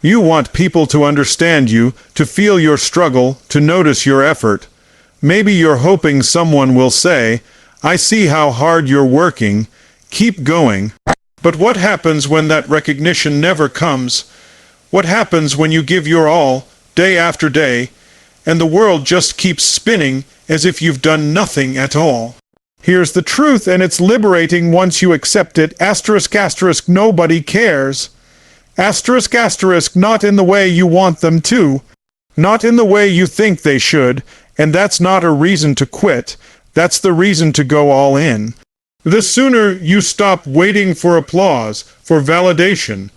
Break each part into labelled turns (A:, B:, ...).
A: You want people to understand you, to feel your struggle, to notice your effort. Maybe you're hoping someone will say, "I see how hard you're working. Keep going." But what happens when that recognition never comes? What happens when you give your all, day after day, and the world just keeps spinning as if you've done nothing at all? Here's the truth, and it's liberating once you accept it. Asterisk, asterisk, nobody cares. Asterisk, asterisk, not in the way you want them to. Not in the way you think they should, and that's not a reason to quit. That's the reason to go all in. The sooner you stop waiting for applause, for validation,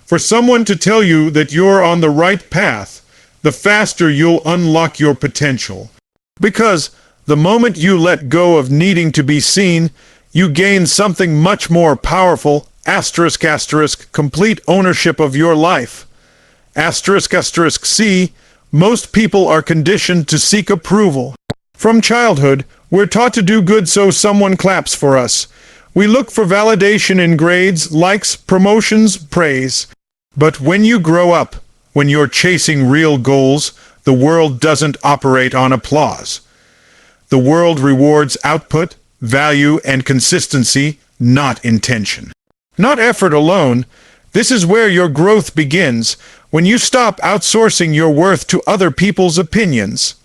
A: for someone to tell you that you're on the right path, the faster you'll unlock your potential. Because the moment you let go of needing to be seen, you gain something much more powerful. Asterisk, asterisk, complete ownership of your life. Asterisk, asterisk, see, most people are conditioned to seek approval. From childhood, we're taught to do good so someone claps for us. We look for validation in grades, likes, promotions, praise. But when you grow up, when you're chasing real goals, the world doesn't operate on applause. The world rewards output, value, and consistency, not intention. Not effort alone. This is where your growth begins, when you stop outsourcing your worth to other people's opinions.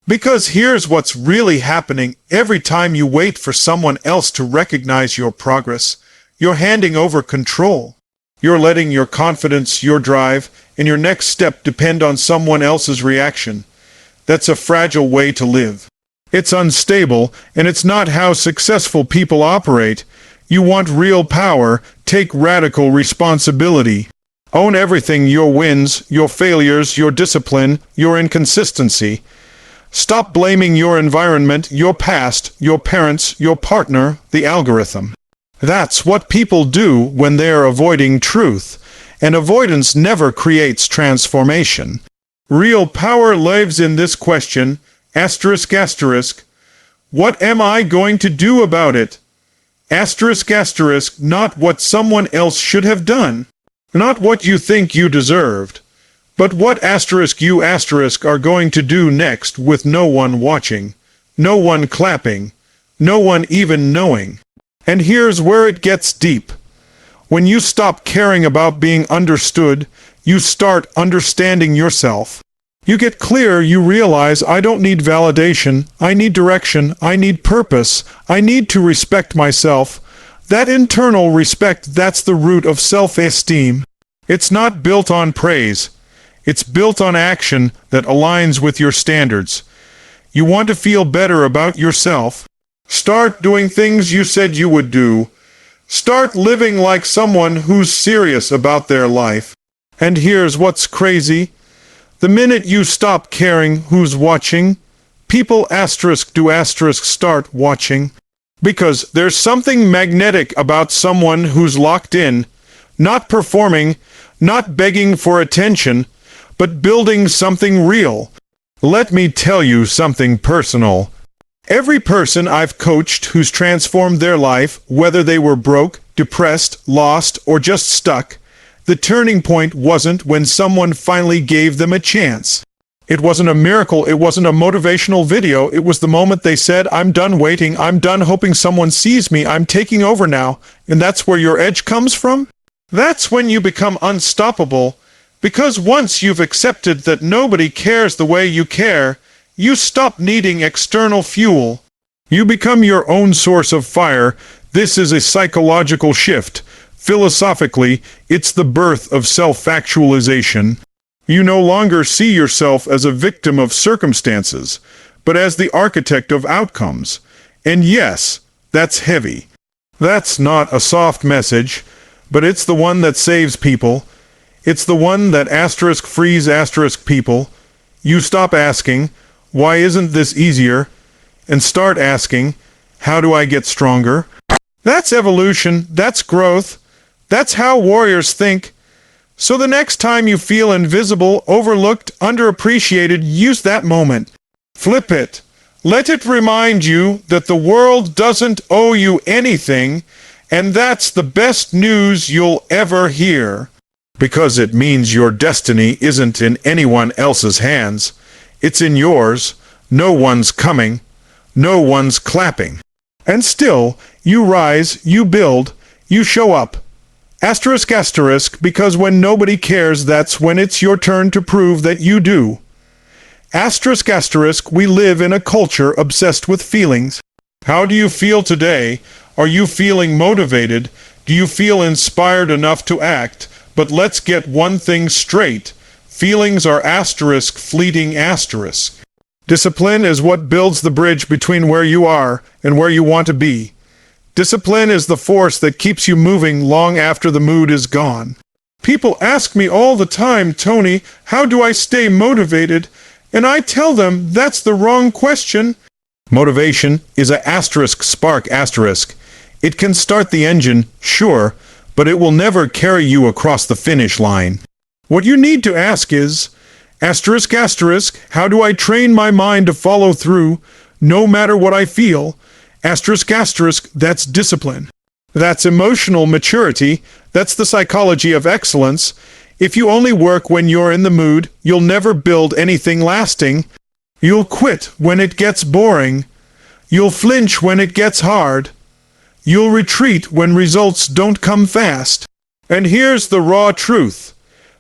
A: Because here's what's really happening. Every time you wait for someone else to recognize your progress, you're handing over control. You're letting your confidence, your drive, and your next step depend on someone else's reaction. That's a fragile way to live. It's unstable, and it's not how successful people operate. You want real power, take radical responsibility. Own everything: your wins, your failures, your discipline, your inconsistency. Stop blaming your environment, your past, your parents, your partner, the algorithm. That's what people do when they're avoiding truth, and avoidance never creates transformation. Real power lives in this question, asterisk, asterisk, what am I going to do about it? Asterisk, asterisk, not what someone else should have done, not what you think you deserved, but what asterisk you asterisk are going to do next with no one watching, no one clapping, no one even knowing. And here's where it gets deep. When you stop caring about being understood, you start understanding yourself. You get clear, you realize, I don't need validation, I need direction, I need purpose, I need to respect myself. That internal respect, that's the root of self-esteem. It's not built on praise. It's built on action that aligns with your standards. You want to feel better about yourself? Start doing things you said you would do. Start living like someone who's serious about their life. And here's what's crazy. The minute you stop caring who's watching, people asterisk do asterisk start watching. Because there's something magnetic about someone who's locked in, not performing, not begging for attention, but building something real. Let me tell you something personal. Every person I've coached who's transformed their life, whether they were broke, depressed, lost, or just stuck, the turning point wasn't when someone finally gave them a chance. It wasn't a miracle, it wasn't a motivational video, it was the moment they said, I'm done waiting, I'm done hoping someone sees me, I'm taking over now. And that's where your edge comes from? That's when you become unstoppable, because once you've accepted that nobody cares the way you care, you stop needing external fuel. You become your own source of fire. This is a psychological shift. Philosophically, it's the birth of self-actualization. You no longer see yourself as a victim of circumstances, but as the architect of outcomes. And yes, that's heavy. That's not a soft message, but it's the one that saves people. It's the one that asterisk frees asterisk people. You stop asking, why isn't this easier? And start asking, how do I get stronger? That's evolution. That's growth. That's how warriors think. So the next time you feel invisible, overlooked, underappreciated, use that moment. Flip it. Let it remind you that the world doesn't owe you anything, and that's the best news you'll ever hear. because it means your destiny isn't in anyone else's hands. It's in yours. No one's coming. No one's clapping. And still, you rise, you build, you show up. Asterisk, asterisk, because when nobody cares, that's when it's your turn to prove that you do. Asterisk, asterisk, we live in a culture obsessed with feelings. How do you feel today? Are you feeling motivated? Do you feel inspired enough to act? But let's get one thing straight. Feelings are asterisk, fleeting asterisk. Discipline is what builds the bridge between where you are and where you want to be. Discipline is the force that keeps you moving long after the mood is gone. People ask me all the time, Tony, how do I stay motivated? And I tell them that's the wrong question. Motivation is a asterisk spark asterisk. It can start the engine, sure, but it will never carry you across the finish line. What you need to ask is, asterisk asterisk, how do I train my mind to follow through, no matter what I feel? Asterisk asterisk, that's discipline. That's emotional maturity. That's the psychology of excellence. If you only work when you're in the mood, you'll never build anything lasting. You'll quit when it gets boring. You'll flinch when it gets hard. You'll retreat when results don't come fast. And here's the raw truth.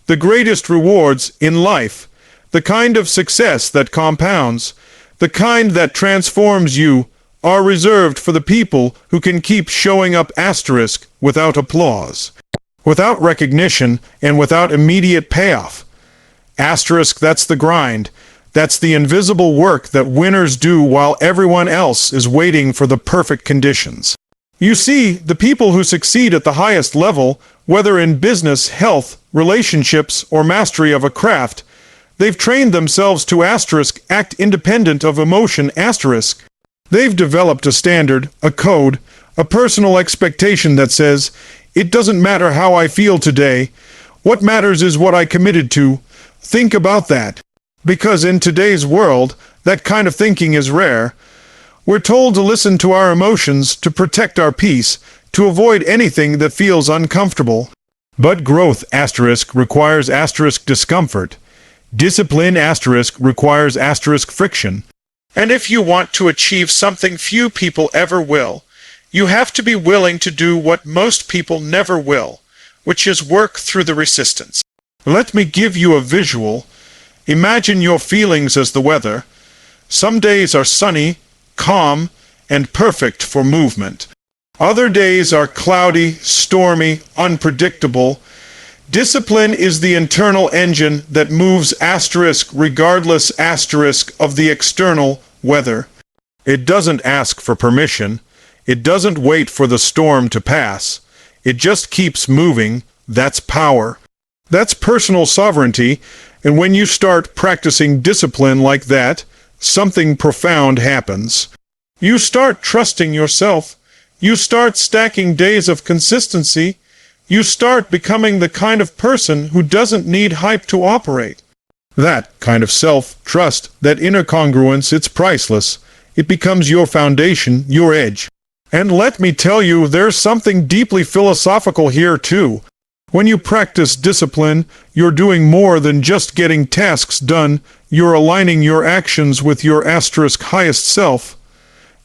A: The greatest rewards in life, the kind of success that compounds, the kind that transforms you, are reserved for the people who can keep showing up asterisk without applause, without recognition, and without immediate payoff. Asterisk, that's the grind. That's the invisible work that winners do while everyone else is waiting for the perfect conditions. You see, the people who succeed at the highest level, whether in business, health, relationships, or mastery of a craft, they've trained themselves to asterisk act independent of emotion asterisk. They've developed a standard, a code, a personal expectation that says, it doesn't matter how I feel today. What matters is what I committed to. Think about that. Because in today's world, that kind of thinking is rare. We're told to listen to our emotions, to protect our peace, to avoid anything that feels uncomfortable. But growth asterisk requires asterisk discomfort. Discipline asterisk requires asterisk friction. And if you want to achieve something few people ever will, you have to be willing to do what most people never will, which is work through the resistance. Let me give you a visual. Imagine your feelings as the weather. Some days are sunny, calm, and perfect for movement. Other days are cloudy, stormy, unpredictable. Discipline is the internal engine that moves asterisk regardless asterisk of the external weather. It doesn't ask for permission. It doesn't wait for the storm to pass. It just keeps moving. That's power. That's personal sovereignty. And when you start practicing discipline like that, something profound happens. You start trusting yourself. You start stacking days of consistency. You start becoming the kind of person who doesn't need hype to operate. That kind of self-trust, that inner congruence, it's priceless. It becomes your foundation, your edge. And let me tell you, there's something deeply philosophical here too. When you practice discipline, you're doing more than just getting tasks done. You're aligning your actions with your asterisk highest self.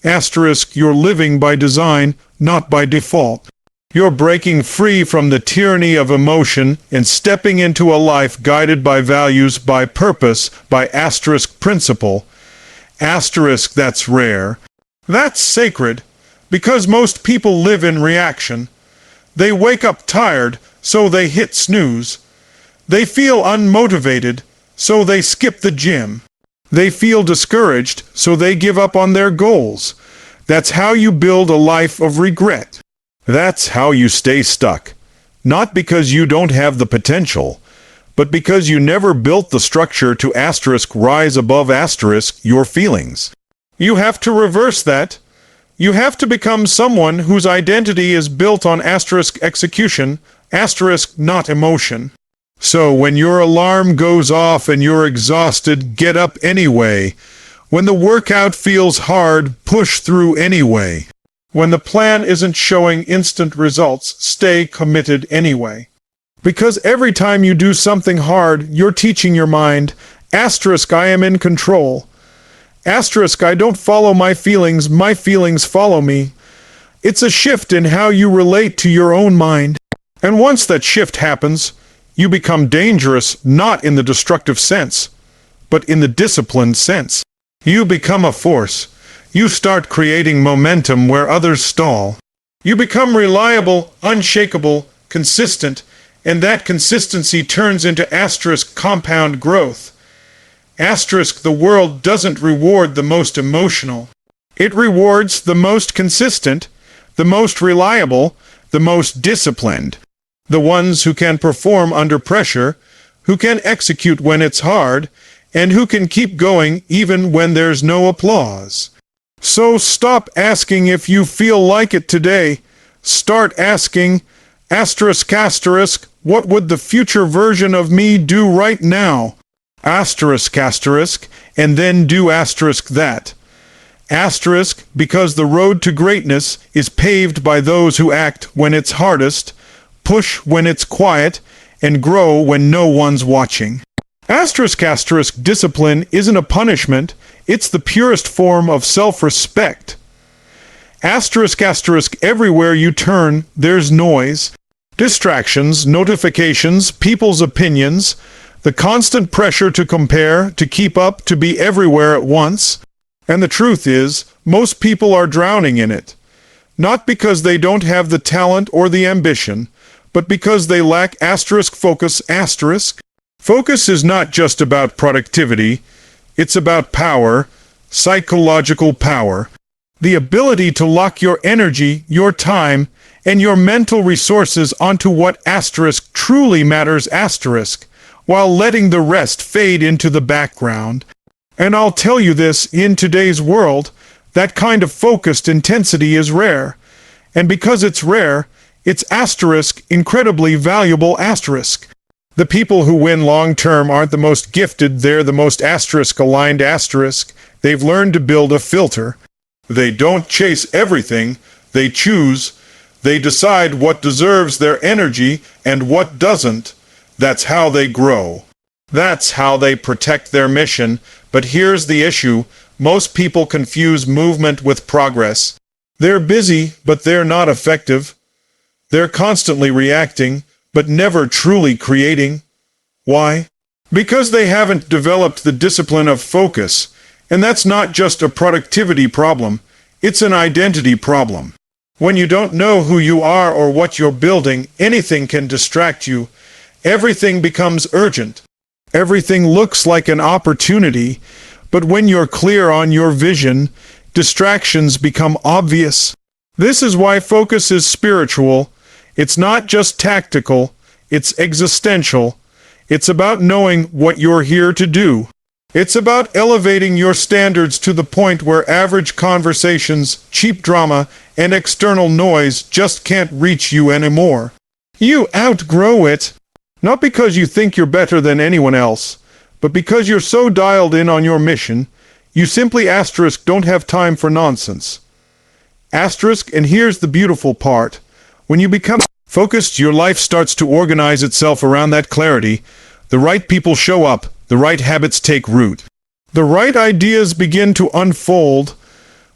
A: Asterisk, you're living by design, not by default. You're breaking free from the tyranny of emotion and stepping into a life guided by values, by purpose, by asterisk principle. Asterisk, that's rare. That's sacred, because most people live in reaction. They wake up tired, so they hit snooze. They feel unmotivated, so they skip the gym. They feel discouraged, so they give up on their goals. That's how you build a life of regret. That's how you stay stuck. Not because you don't have the potential, but because you never built the structure to asterisk rise above asterisk your feelings. You have to reverse that. You have to become someone whose identity is built on asterisk execution, asterisk not emotion. So when your alarm goes off and you're exhausted, get up anyway. When the workout feels hard, push through anyway. When the plan isn't showing instant results, stay committed anyway. Because every time you do something hard, you're teaching your mind, asterisk, I am in control. Asterisk, I don't follow my feelings follow me. It's a shift in how you relate to your own mind. And once that shift happens, you become dangerous not in the destructive sense, but in the disciplined sense. You become a force. You start creating momentum where others stall. You become reliable, unshakable, consistent, and that consistency turns into asterisk compound growth. Asterisk, the world doesn't reward the most emotional. It rewards the most consistent, the most reliable, the most disciplined. The ones who can perform under pressure, who can execute when it's hard, and who can keep going even when there's no applause. So stop asking if you feel like it today. Start asking, asterisk, asterisk, what would the future version of me do right now? Asterisk, asterisk, and then do asterisk that. Asterisk, because the road to greatness is paved by those who act when it's hardest, push when it's quiet, and grow when no one's watching. Asterisk, asterisk, discipline isn't a punishment, it's the purest form of self-respect. Asterisk, asterisk, everywhere you turn, there's noise. Distractions, notifications, people's opinions, the constant pressure to compare, to keep up, to be everywhere at once. And the truth is, most people are drowning in it. Not because they don't have the talent or the ambition, but because they lack asterisk focus, asterisk. Focus is not just about productivity, it's about power, psychological power. The ability to lock your energy, your time, and your mental resources onto what asterisk truly matters, asterisk, while letting the rest fade into the background. And I'll tell you this, in today's world, that kind of focused intensity is rare. And because it's rare, it's asterisk, incredibly valuable, asterisk. The people who win long-term aren't the most gifted, they're the most asterisk-aligned, asterisk. They've learned to build a filter. They don't chase everything, they choose. They decide what deserves their energy and what doesn't. That's how they grow. That's how they protect their mission. But here's the issue. Most people confuse movement with progress. They're busy, but they're not effective. They're constantly reacting, but never truly creating. Why? Because they haven't developed the discipline of focus. And that's not just a productivity problem. It's an identity problem. When you don't know who you are or what you're building, anything can distract you. Everything becomes urgent. Everything looks like an opportunity. But when you're clear on your vision, distractions become obvious. This is why focus is spiritual. It's not just tactical, it's existential. It's about knowing what you're here to do. It's about elevating your standards to the point where average conversations, cheap drama, and external noise just can't reach you anymore. You outgrow it. Not because you think you're better than anyone else, but because you're so dialed in on your mission, you simply asterisk don't have time for nonsense. Asterisk, and here's the beautiful part. When you become focused, your life starts to organize itself around that clarity. The right people show up, the right habits take root. The right ideas begin to unfold,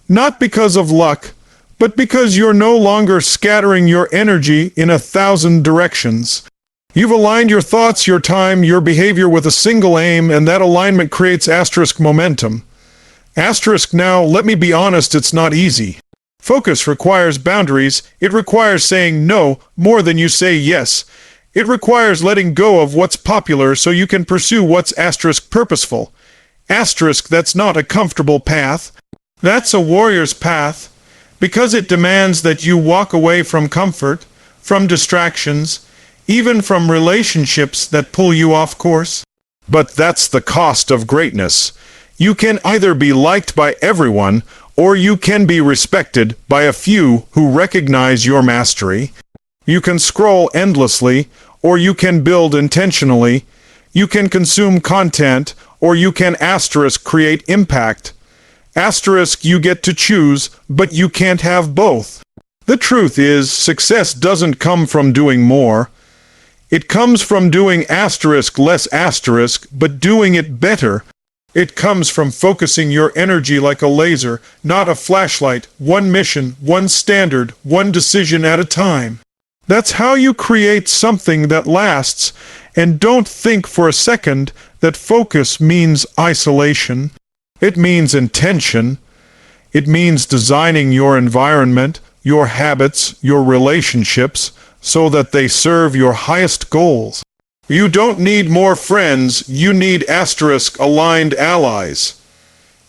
A: not because of luck, but because you're no longer scattering your energy in 1,000 directions. You've aligned your thoughts, your time, your behavior with a single aim, and that alignment creates asterisk momentum. Asterisk, now, let me be honest, it's not easy. Focus requires boundaries. It requires saying no more than you say yes. It requires letting go of what's popular so you can pursue what's asterisk purposeful. Asterisk, that's not a comfortable path. That's a warrior's path, because it demands that you walk away from comfort, from distractions, even from relationships that pull you off course. But that's the cost of greatness. You can either be liked by everyone, or you can be respected by a few who recognize your mastery. You can scroll endlessly, or you can build intentionally. You can consume content, or you can asterisk create impact. Asterisk, you get to choose, but you can't have both. The truth is, success doesn't come from doing more. It comes from doing asterisk less asterisk, but doing it better. It comes from focusing your energy like a laser, not a flashlight, one mission, one standard, one decision at a time. That's how you create something that lasts, and don't think for a second that focus means isolation. It means intention. It means designing your environment, your habits, your relationships, so that they serve your highest goals. You don't need more friends, you need asterisk-aligned allies.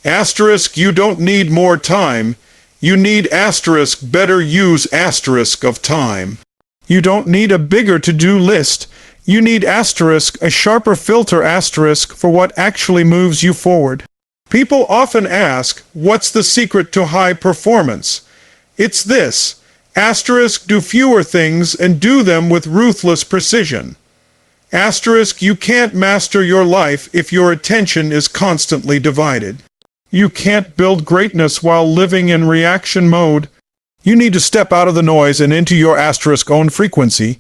A: Asterisk, you don't need more time, you need asterisk better use asterisk of time. You don't need a bigger to-do list, you need asterisk a sharper filter asterisk for what actually moves you forward. People often ask, what's the secret to high performance? It's this, asterisk do fewer things and do them with ruthless precision. Asterisk, you can't master your life if your attention is constantly divided. You can't build greatness while living in reaction mode. You need to step out of the noise and into your asterisk own frequency.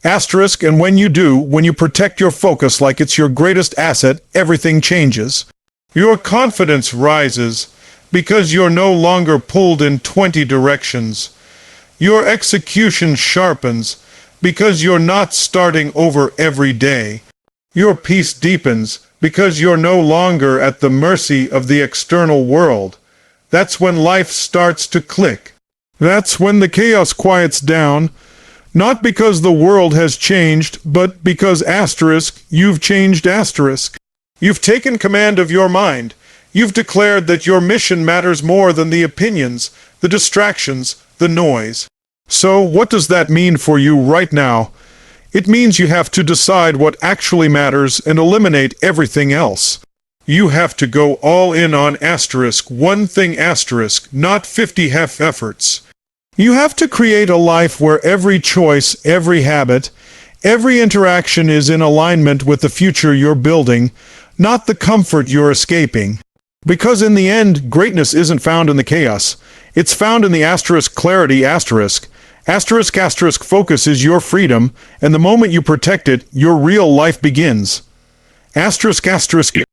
A: Asterisk, and when you do, when you protect your focus like it's your greatest asset, everything changes. Your confidence rises because you're no longer pulled in 20 directions. Your execution sharpens because you're not starting over every day. Your peace deepens because you're no longer at the mercy of the external world. That's when life starts to click. That's when the chaos quiets down, not because the world has changed, but because asterisk, you've changed asterisk. You've taken command of your mind. You've declared that your mission matters more than the opinions, the distractions, the noise. So, what does that mean for you right now? It means you have to decide what actually matters and eliminate everything else. You have to go all in on asterisk, one thing asterisk, not 50 half efforts. You have to create a life where every choice, every habit, every interaction is in alignment with the future you're building, not the comfort you're escaping. Because in the end, greatness isn't found in the chaos. It's found in the asterisk clarity asterisk. Asterisk asterisk focus is your freedom, and the moment you protect it, your real life begins. Asterisk asterisk